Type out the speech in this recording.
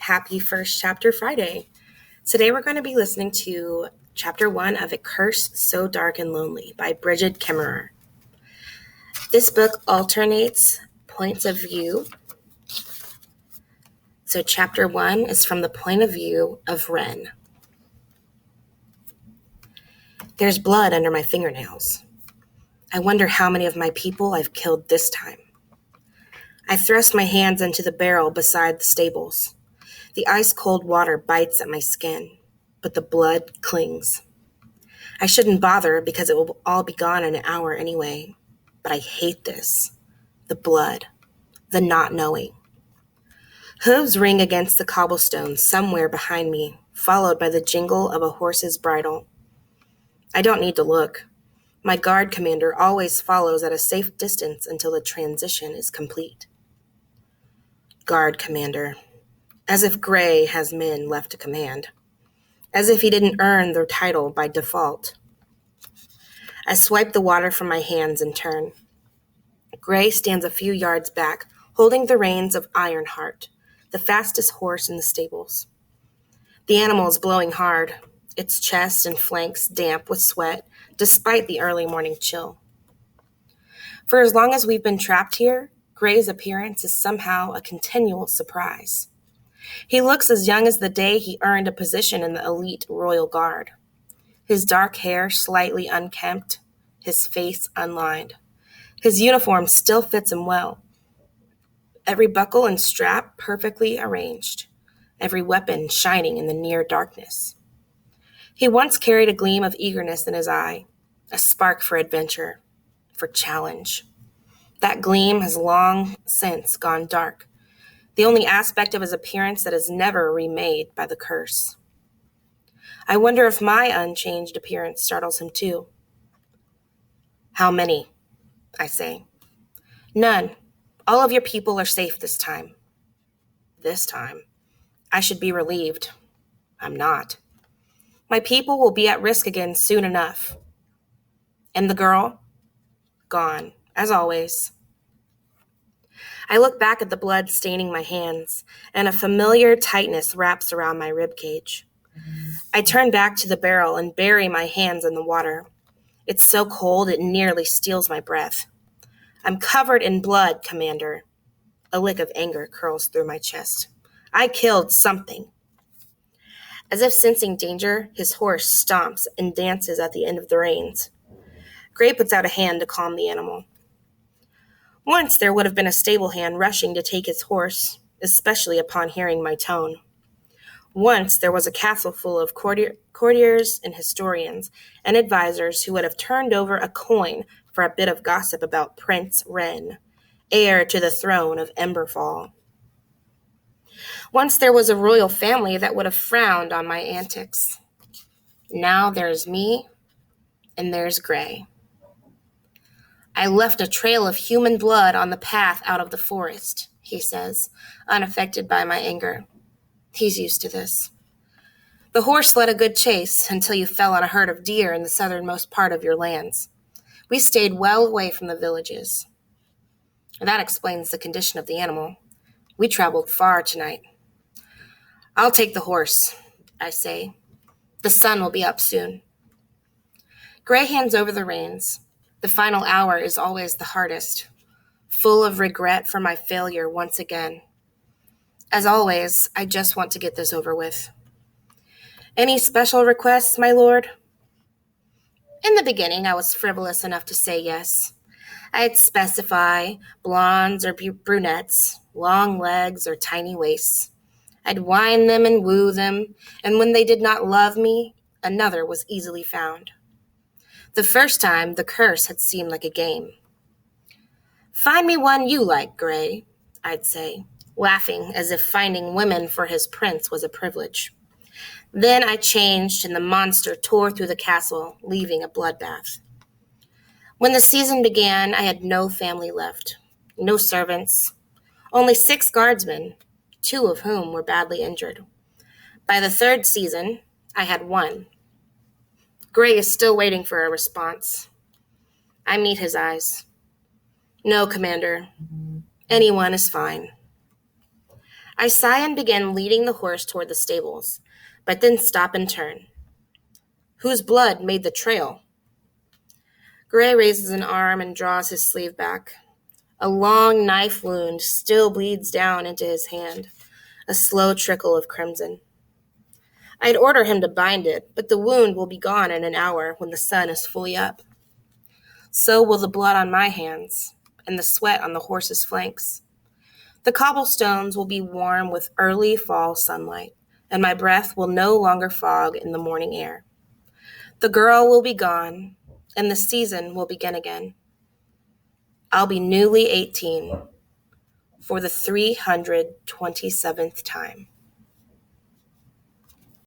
Happy First Chapter Friday. Today we're going to be listening to Chapter 1 of A Curse So Dark and Lonely by Brigid Kemerer. This book alternates points of view. So Chapter 1 is from the point of view of Wren. There's blood under my fingernails. I wonder how many of my people I've killed this time. I thrust my hands into the barrel beside the stables. The ice-cold water bites at my skin, but the blood clings. I shouldn't bother because it will all be gone in an hour anyway, but I hate this. The blood. The not knowing. Hooves ring against the cobblestones somewhere behind me, followed by the jingle of a horse's bridle. I don't need to look. My guard commander always follows at a safe distance until the transition is complete. Guard commander. As if Gray has men left to command. As if he didn't earn their title by default. I swipe the water from my hands and turn. Gray stands a few yards back, holding the reins of Ironheart, the fastest horse in the stables. The animal is blowing hard, its chest and flanks damp with sweat, despite the early morning chill. For as long as we've been trapped here, Gray's appearance is somehow a continual surprise. He looks as young as the day he earned a position in the elite Royal Guard. His dark hair slightly unkempt, his face unlined. His uniform still fits him well. Every buckle and strap perfectly arranged, every weapon shining in the near darkness. He once carried a gleam of eagerness in his eye, a spark for adventure, for challenge. That gleam has long since gone dark, the only aspect of his appearance that is never remade by the curse. I wonder if my unchanged appearance startles him too. How many? I say. None. All of your people are safe this time. This time. I should be relieved. I'm not. My people will be at risk again soon enough. And the girl? Gone, as always. I look back at the blood staining my hands, and a familiar tightness wraps around my ribcage. I turn back to the barrel and bury my hands in the water. It's so cold it nearly steals my breath. I'm covered in blood, Commander. A lick of anger curls through my chest. I killed something. As if sensing danger, his horse stomps and dances at the end of the reins. Gray puts out a hand to calm the animal. Once there would have been a stable hand rushing to take his horse, especially upon hearing my tone. Once there was a castle full of courtiers and historians and advisors who would have turned over a coin for a bit of gossip about Prince Wren, heir to the throne of Emberfall. Once there was a royal family that would have frowned on my antics. Now there's me, and there's Gray. I left a trail of human blood on the path out of the forest, he says, unaffected by my anger. He's used to this. The horse led a good chase until you fell on a herd of deer in the southernmost part of your lands. We stayed well away from the villages. That explains the condition of the animal. We traveled far tonight. I'll take the horse, I say. The sun will be up soon. Gray hands over the reins. The final hour is always the hardest, full of regret for my failure once again. As always, I just want to get this over with. Any special requests, my lord? In the beginning, I was frivolous enough to say yes. I'd specify blondes or brunettes, long legs or tiny waists. I'd wine them and woo them, and when they did not love me, another was easily found. The first time, the curse had seemed like a game. Find me one you like, Gray, I'd say, laughing as if finding women for his prince was a privilege. Then I changed, and the monster tore through the castle, leaving a bloodbath. When the season began, I had no family left, no servants, only 6 guardsmen, 2 of whom were badly injured. By the 3rd season, I had 1. Gray is still waiting for a response. I meet his eyes. No, Commander. Anyone is fine. I sigh and begin leading the horse toward the stables, but then stop and turn. Whose blood made the trail? Gray raises an arm and draws his sleeve back. A long knife wound still bleeds down into his hand, a slow trickle of crimson. I'd order him to bind it, but the wound will be gone in an hour when the sun is fully up. So will the blood on my hands and the sweat on the horse's flanks. The cobblestones will be warm with early fall sunlight, and my breath will no longer fog in the morning air. The girl will be gone, and the season will begin again. I'll be newly 18 for the 327th time.